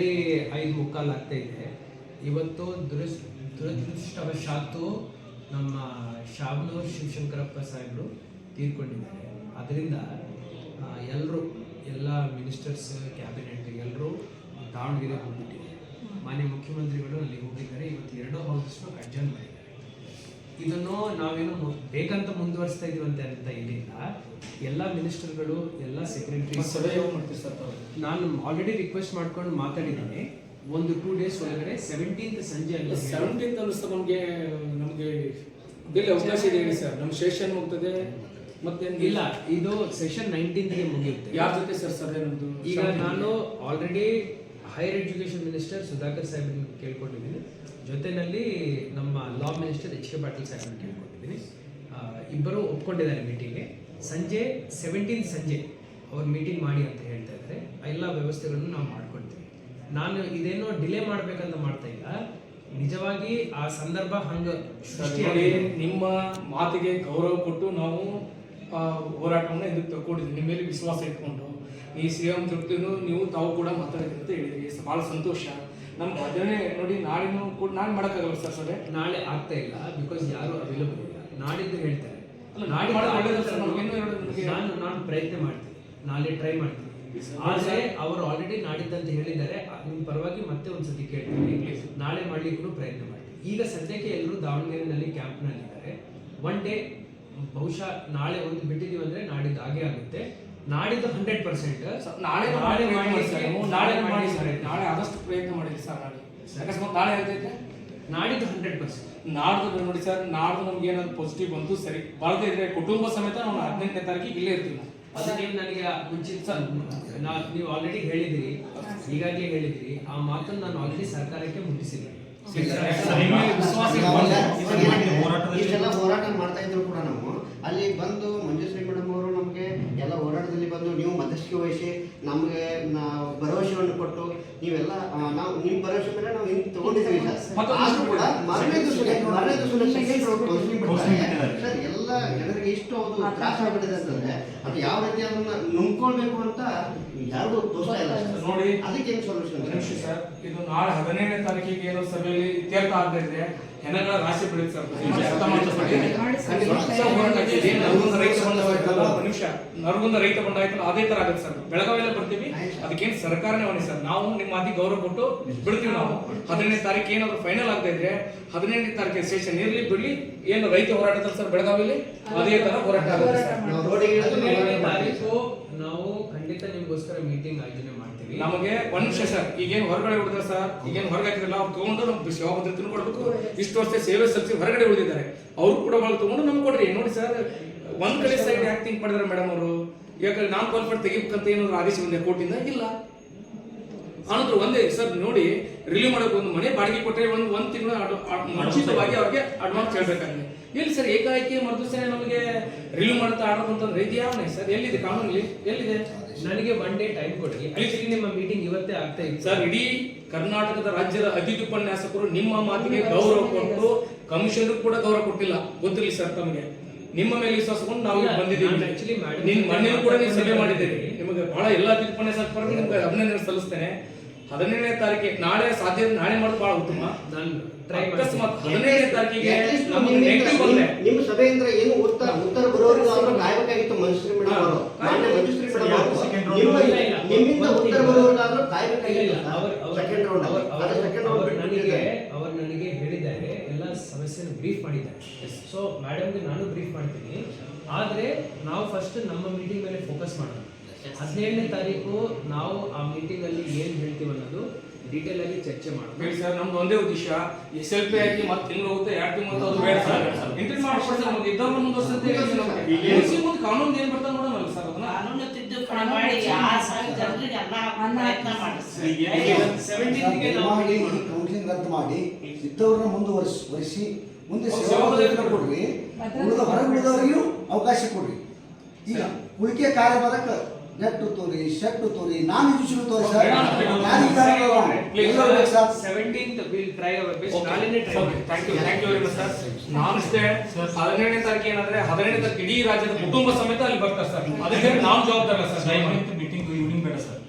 Already 5:45 ಆಗ್ತಾ ಇದೆ. ಇವತ್ತು ದುರದೃಷ್ಟವಶಾತ್ತು ನಮ್ಮ ಶಾಬನೂರ್ ಶಿವಶಂಕರಪ್ಪ ಸಾಹೇಬರು ತೀರ್ಕೊಂಡಿದ್ದಾರೆ. ಅದರಿಂದ ಎಲ್ಲ ಮಿನಿಸ್ಟರ್ಸ್, ಕ್ಯಾಬಿನೆಟ್ ಎಲ್ಲರೂ ದಾವಣಗೆರೆ ಹೋಗ್ಬಿಟ್ಟಿದ್ದಾರೆ. ಮಾನ್ಯ ಮುಖ್ಯಮಂತ್ರಿಗಳು ಅಲ್ಲಿ ಹೋಗಿದ್ದಾರೆ. ಇವತ್ತು 2 ಹೌಸಸ್ನು ಅಡ್ಜರ್ನ್ ಮಾಡಿದ್ದಾರೆ. ಇದನ್ನು ನಾವೇನು ಬೇಕಂತ ಮುಂದುವರಿಸ್ತಾ ಇದೀವಂತೆ ಅಂತ ಏನಿಲ್ಲ. ಎಲ್ಲ ಮಿನಿಸ್ಟರ್ಗಳು, ಎಲ್ಲ ಸೆಕ್ರೆಟರೀಸ್ ನಾನು ಆಲ್ರೆಡಿ ರಿಕ್ವೆಸ್ಟ್ ಮಾಡ್ಕೊಂಡು ಮಾತಾಡಿದ್ದೀನಿ. 1-2 ಡೇಸ್ ಒಳಗಡೆ 17th ಸಂಜೆ 17th ಅನ್ನಿಸ್ತಾ ನಮಗೆ ಬೇರೆ ಅವಕಾಶ ಇದೆ ಹೇಳಿ ಸರ್. ನಮ್ಮ ಸೆಷನ್ ಹೋಗ್ತದೆ ಮತ್ತೆ ಇಲ್ಲ, ಇದು ಸೆಷನ್ 19ಗೆ ಮುಗಿಯುತ್ತೆ. ಯಾರ ಜೊತೆ ಸರ್ ಸಭೆ ನಮ್ದು? ಈಗ ನಾನು already higher education minister Sudhakar ಸಾಹೇಬ್ ಕೇಳ್ಕೊಂಡಿದ್ದೀನಿ. ಜೊತೆಯಲ್ಲಿ ನಮ್ಮ ಲಾ ಮಿನಿಸ್ಟರ್ H.K. ಪಾಟೀಲ್ ಸಾಹೇಬ್ ಕೇಳ್ಕೊಂಡಿದ್ದೀನಿ. ಇಬ್ಬರು ಒಪ್ಕೊಂಡಿದ್ದಾರೆ ಮೀಟಿಂಗ್ಗೆ. ಸಂಜೆ 17th ಸಂಜೆ ಅವ್ರು ಮೀಟಿಂಗ್ ಮಾಡಿ ಅಂತ ಹೇಳ್ತಾ ಇದ್ದಾರೆ. ಎಲ್ಲ ವ್ಯವಸ್ಥೆಗಳನ್ನು ನಾವು ಮಾಡ್ಕೊಳ್ತೀವಿ. ನಾನು ಇದೇನೋ ಡಿಲೇ ಮಾಡ್ಬೇಕಂತ ಮಾಡ್ತಾ ಇಲ್ಲ. ನಿಜವಾಗಿ ಆ ಸಂದರ್ಭ ಹಂಗೆ ಸೃಷ್ಟಿಯಾಗಿ ನಿಮ್ಮ ಮಾತಿಗೆ ಗೌರವ ಕೊಟ್ಟು ನಾವು ಹೋರಾಟವನ್ನು ಇದಕ್ಕೆ ತಗೊಂಡಿದ್ವಿ. ನಿಮ್ಮ ಮೇಲೆ ವಿಶ್ವಾಸ ಇಟ್ಕೊಂಡು ಈ CM ಜೊತೆನೂ ನೀವು ತಾವು ಕೂಡ ಮಾತಾಡಿದ್ರಿ ಅಂತ ಹೇಳಿದ್ರಿ. ಭಾಳ ಸಂತೋಷ. ನಮ್ಮ ಭಜನೆ ನೋಡಿ ನಾಳೆನೂ ಕೂಡ ನಾಳೆ ಮಾಡೋಕ್ಕಾಗಲ್ಲ ಸರ್ ಸಭೆ? ನಾಳೆ ಆಗ್ತಾ ಇಲ್ಲ, ಬಿಕಾಸ್ ಯಾರು ಅವೈಲಬಲ್ ಇಲ್ಲ. ನಾಡಿದ್ದು ಹೇಳ್ತಾರೆ. ನಾನು ಪ್ರಯತ್ನ ಮಾಡ್ತೀನಿ, ನಾಳೆ ಟ್ರೈ ಮಾಡ್ತೀನಿ. ಆದರೆ ಅವರು ಆಲ್ರೆಡಿ ನಾಡಿದ್ದಂತ ಹೇಳಿದ್ದಾರೆ. ನಿಮ್ಮ ಪರವಾಗಿ ಮತ್ತೆ ಒಂದ್ಸತಿ ಕೇಳ್ತೀನಿ, ನಾಳೆ ಮಾಡ್ಲಿಕ್ಕೂ ಪ್ರಯತ್ನ ಮಾಡ್ತೀನಿ. ಈಗ ಸದ್ಯಕ್ಕೆ ಎಲ್ಲರೂ ದಾವಣಗೆರೆನಲ್ಲಿ ಕ್ಯಾಂಪ್ನಲ್ಲಿದ್ದಾರೆ. 1 ಡೇ ಬಹುಶಃ ನಾಳೆ ಒಂದು ಬಿಟ್ಟಿದ್ದೀವಿ ಅಂದ್ರೆ ನಾಡಿದ್ದು ಹಾಗೆ ಆಗುತ್ತೆ. ನಾಡಿದ್ದು 100% ನಾಳೆ ಆದಷ್ಟು ಪ್ರಯತ್ನ ಮಾಡಿದ್ವಿ ಸರ್. ಅಕಸ್ಮಾತ್ ನಾಳೆ ಆಗ್ತೈತೆ, ನಾಡಿದ್ದು 100%. ನಾಡ್ದು ನೋಡಿ ಸರ್, ನಾಡ್ದು ನಮ್ಗೆ ಏನಾದ್ರು ಪಾಸಿಟಿವ್ ಬಂತು ಸರಿ, ಬರದೇ ಇದ್ರೆ ಕುಟುಂಬ ಸಮೇತ ನಾವು 18ನೇ ತಾರೀಕಿಗೆ ಇಲ್ಲೇ ಇರ್ತೀವಿ. ಅದಕ್ಕೆ ನನಗೆ ಮುಂಚಿತ ನೀವು ಆಲ್ರೆಡಿ ಹೇಳಿದಿರಿ, ಈಗಾಗಲೇ ಹೇಳಿದಿರಿ. ಆ ಮಾತನ್ನು ನಾನು ಆಲ್ರೆಡಿ ಸರ್ಕಾರಕ್ಕೆ ಮುಟ್ಟಿಸಿದ್ದೀನಿ. ಇಷ್ಟೆಲ್ಲ ಹೋರಾಟ ಮಾಡ್ತಾ ಇದ್ರು ಕೂಡ ನಾವು ಅಲ್ಲಿ ಬಂದು ಮಂಜುಶ್ರೀ ಮೇಡಮ್ ಅವರು ನಮಗೆ ಎಲ್ಲ ಹೋರಾಟದಲ್ಲಿ ಬಂದು ನೀವು ಮಧ್ಯಸ್ಥಿಕೆ ವಹಿಸಿ ನಮಗೆ ಭರವಸೆಯನ್ನು ಕೊಟ್ಟು ನೀವೆಲ್ಲ ನಾವು ನಿಮ್ಮ ಭರವಸೆ ಮೇಲೆ ನಾವು ಹಿಂಗೆ ತಗೊಂಡಿದ್ದೀವಿ ಸರ್. ಆದರೂ ಕೂಡ ಮಾರನೇ ದಿವಸ ಸೆಕೆಂಡ್ ರೌಂಡ್ ಕೌನ್ಸಿಲಿಂಗ್ ಬಿಡ್ತಾರೆ ಸರ್. ಎಲ್ಲ ಜನರಿಗೆ ಇಷ್ಟು ಅದು ತ್ರಾಸ ಆಗ್ಬಿಟ್ಟಿದೆ ಅಂತಂದ್ರೆ ಅದು ಯಾವ ರೀತಿ ಅದನ್ನ ನುಂಗ್ಕೊಳ್ಬೇಕು ಅಂತ ಯಾರಿಗೂ ತೋರಿಸ್ತಾ ಇಲ್ಲ ನೋಡಿ. ಅದಕ್ಕೆ ಏನು ಸೊಲ್ಯೂಷನ್ ಸರ್? ಇದು ನಾಳೆ 17ನೇ ತಾರೀಕಿಗೆ ಏನೋ ಸಭೆಯಲ್ಲಿ ಇತ್ಯರ್ಥ ಆಗದಿದ್ರೆ ಹೆಣಗಳ ರಾಶಿ ಬೆಳೆಯುತ್ತೆ ಸರ್. ನರಗುಂದ ರೈತ ಬಂಡ ಆಯ್ತಲ್ಲ, ಅದೇ ತರ ಆಗುತ್ತೆ ಸರ್. ಬೆಳಗಾವಿಯಲ್ಲ ಬರ್ತೀವಿ, ಅದಕ್ಕೇನು ಸರ್ಕಾರನೇ ಹೊಣೆ ಸರ್. ನಾವು ನಿಮ್ಮ ಮಾತಿಗೆ ಗೌರವ ಕೊಟ್ಟು ಬಿಡ್ತೀವಿ. ನಾವು 17ನೇ ತಾರೀಕು ಏನಾದ್ರು ಫೈನಲ್ ಆಗದೆ ಇದ್ರೆ 18ನೇ ತಾರೀಕಿಗೆ ಸೆಷನ್ ಇರ್ಲಿ ಬಿಡ್ಲಿ, ಏನು ರೈತ ಹೋರಾಟ ಸರ್ ಬೆಳಗಾವಿಯಲ್ಲಿ ಅದೇ ತರ ಹೋರಾಟ ಆಗುತ್ತೆ ಸರ್. 18ನೇ ತಾರೀಕು ನಾವು ಖಂಡಿತ ನಿಮ್ಗೋಸ್ಕರ ಮೀಟಿಂಗ್ ಆಯೋಜನೆ ಮಾಡ್ತೀವಿ. ನಮಗೆ 1 ನಿಮಿಷ ಸರ್, ಈಗೇನು ಹೊರಗಡೆ ಉಳಿದ್ರೆ ಸರ್, ಈಗೇನು ಹೊರಗೆ ಹಾಕಿದ್ರಲ್ಲ ಅವ್ರು ತಗೊಂಡು ನಮ್ಗೆ ಸೇವಾ ಭದ್ರತೆ ಕೊಡಬೇಕು. ಇಷ್ಟು ವರ್ಷ ಸೇವೆ ಸಲ್ಲಿಸಿ ಹೊರಗಡೆ ಉಳಿದಿದ್ದಾರೆ, ಅವ್ರು ಕೂಡ ಒಳಗೆ ತಗೊಂಡು ನಮ್ಗೆ ಕೊಡ್ರಿ. ನೋಡಿ ಸರ್, ಒಂದ್ ಕಡೆ ಸೈಡ್ ಯಾಕೆ ಥಿಂಕ್ ಮಾಡಿದಾರೆ ಮೇಡಮ್ ಅವರು? ಯಾಕಂದ್ರೆ ನಾನ್ ಕ್ವಾಲಿಫೈಡ್ ತೆಗಿಬೇಕಂತ ಏನಾದ್ರು ಆದೇಶ ಬಂದೆ ಕೋರ್ಟಿಂದ? ಇಲ್ಲ. ಆನಂತರ ಒಂದೇ ಸರ್ ನೋಡಿ, ರಿಲೀವ್ ಮಾಡೋಕೆ ಒಂದು ಮನೆ ಬಾಡಿಗೆ ಕೊಟ್ಟರೆ ಒಂದ್ ತಿಂಗಳು ಮುಂಚಿತವಾಗಿ ಅವ್ರಿಗೆ ಅಡ್ವಾನ್ಸ್ ಹೇಳ್ಬೇಕಾಗಿದೆ. ಎಲ್ಲಿ ಸರ್ ಏಕಾಏಕಿ ಮರುದಿವಸನೇ ನಮಗೆ ರಿಲೀವ್ ಮಾಡುತ್ತಾ ಆರ್ಡರ್ ಅಂತಂದ್ರೆ ಇದು ಯಾವ ಸರ್? ಎಲ್ಲಿದೆ ಕಾನೂನಲ್ಲಿ? ಎಲ್ಲಿದೆ? ನನಗೆ 1 ಡೇ ಟೈಮ್ ಕೊಡಿ. ಆಕ್ಚುಲಿ ನಿಮ್ಮ ಮೀಟಿಂಗ್ ಇವತ್ತೇ ಆಗ್ತಾ ಇತ್ತು ಸರ್. ಇಡೀ ಕರ್ನಾಟಕದ ರಾಜ್ಯದ ಅತಿಥಿ ಉಪನ್ಯಾಸಕರು ನಿಮ್ಮ ಮಾತಿಗೆ ಗೌರವ ಕೊಟ್ಟು ಕಮಿಷನ್ ಕೂಡ ಗೌರವ ಕೊಟ್ಟಿಲ್ಲ, ಗೊತ್ತಿರಲಿ ಸರ್ ತಮಗೆ. ನಿಮ್ಮ ಮೇಲೆ ವಿಶ್ವಾಸಕೊಂಡು ನಾವು ಬಂದಿದ್ದೀವಿ. ಆಕ್ಚುಲಿ ನಿಮ್ ಮನೆಯೂ ಕೂಡ ನೀವು ಸಭೆ ಮಾಡಿದ್ದೀರಿ. ನಿಮಗೆ ಬಹಳ ಎಲ್ಲ ಅತಿಥಿ ಉಪನ್ಯಾಸಕರಿಗೆ ನಿಮ್ಗೆ ಅಭಿನಂದನೆ ಸಲ್ಲಿಸ್ತೇನೆ. 17ನೇ ತಾರೀಕಿಗೆ ನಾಳೆ ಸಾಧ್ಯ ನಾಳೆ ಮಾಡೋದು ಬಹಳ ಉತ್ತಮ. ನಾನು ಟ್ರೈ ಅಕಸ್ಮಾತ್ 17ನೇ ತಾರೀಕಿಗೆ ನಿಮ್ಮ ಸಭೆಯಿಂದ ಏನು ಉತ್ತರ ಬರೋರಿಗೆ ಅವರು ಕಾಯಬೇಕಾಗಿತ್ತು. ಮಂಜುಶ್ರೀ ಮೇಡಮ್ ಅವರು, ಮಂಜುಶ್ರೀ ಮೇಡಮ್ ಅವರು ನಿಮ್ಮಿಂದ ಉತ್ತರ ಬರೋರಿಗಾದ್ರೂ ಕಾಯಬೇಕಾಗಿಲ್ಲ. ಸೆಕೆಂಡ್ ರೌಂಡ್ ಅವರು ನನಗೆ ಹೇಳಿದ್ದಾರೆ, ಎಲ್ಲ ಸಮಸ್ಯೆನ ಬ್ರೀಫ್ ಮಾಡಿದ್ದಾರೆ. ಸೊ ಮೇಡಮ್ಗೆ ನಾನು ಬ್ರೀಫ್ ಮಾಡ್ತೀನಿ. ಆದ್ರೆ ನಾವು ಫಸ್ಟ್ ನಮ್ಮ ಮೀಟಿಂಗ್ ಮೇಲೆ ಫೋಕಸ್ ಮಾಡೋಣ. 17ನೇ ತಾರೀಕು ನಾವು ಆ ಮೀಟಿಂಗ್ ಅಲ್ಲಿ ಏನ್ ಹೇಳ್ತೀವಿ ಅನ್ನೋದು ಡೀಟೇಲ್ ಆಗಿ ಚರ್ಚೆ ಮಾಡೋಣ ಸರ್. ನಮ್ದು ಒಂದೇ ಉದ್ದೇಶ, SLP ಆಗಿ ಮತ್ತೆ ತಿಂಗಳು ಹೋಗುತ್ತೆ, 2 ತಿಂಗಳು ಅದು ಬೇಡ ಸರ್. ಇಂಟರ್ವ್ಯೂ ಮಾಡ್ಕೊಡ್ತಾರೆ ನಮ್ಗೆ, ಇದ್ದವ್ರು ಮುಂದುವರ್ಸಂತೆ ಮುಂದೆ ಕಾನೂನು ಏನ್ ಬರ್ತಾ ನೋಡೋಣ ಸರ್. ಅದನ್ನ ಕಾನೂನು ತಿದ್ದುಪಡಿ ಮಾಡಿ ಜನರಿಗೆ ಎಲ್ಲ ಪ್ರಯತ್ನ ಮಾಡಿ 17ಗೆ ನಾವು ಕೌನ್ಸಿಲಿಂಗ್ ರದ್ದು ಮಾಡಿ ಇದ್ದವ್ರನ್ನ ಮುಂದುವರಿಸಿ ಮುಂದೆ ಸೇವಾ ಕೊಡ್ರಿ. ಹೊರಗುಳಿದವರಿಗೂ ಅವಕಾಶ ಕೊಡ್ರಿ. ಈಗ ಉಳಿಕೆ ಕಾರ್ಯಭಾರಕ ನೆಟ್ಟು ತೋರಿ, ಶೆಟ್ಟು ತೋರಿ, ನಾನ್ ಎಜುಕೇಶನ್ ತೋರಿ sir. 17th will try our best. ನಾಳೆನೇ ಟ್ರೈ ಮಾಡಿ. Thank you very much sir. ನಾನು ಅಷ್ಟೇ 17ನೇ ತಾರೀಕು ಏನಂದ್ರೆ 17ನೇ ತಾರೀಕು ಇಡೀ ರಾಜ್ಯದ ಕುಟುಂಬ ಸಮೇತ ಅಲ್ಲಿ ಬರ್ತಾರೆ ಸರ್. ಅದಕ್ಕೆ ನಾವು ಜವಾಬ್ದಾರ ಸರ್. ಮೀಟಿಂಗ್ ಈವ್ನಿಂಗ್ ಬೇಡ ಸರ್.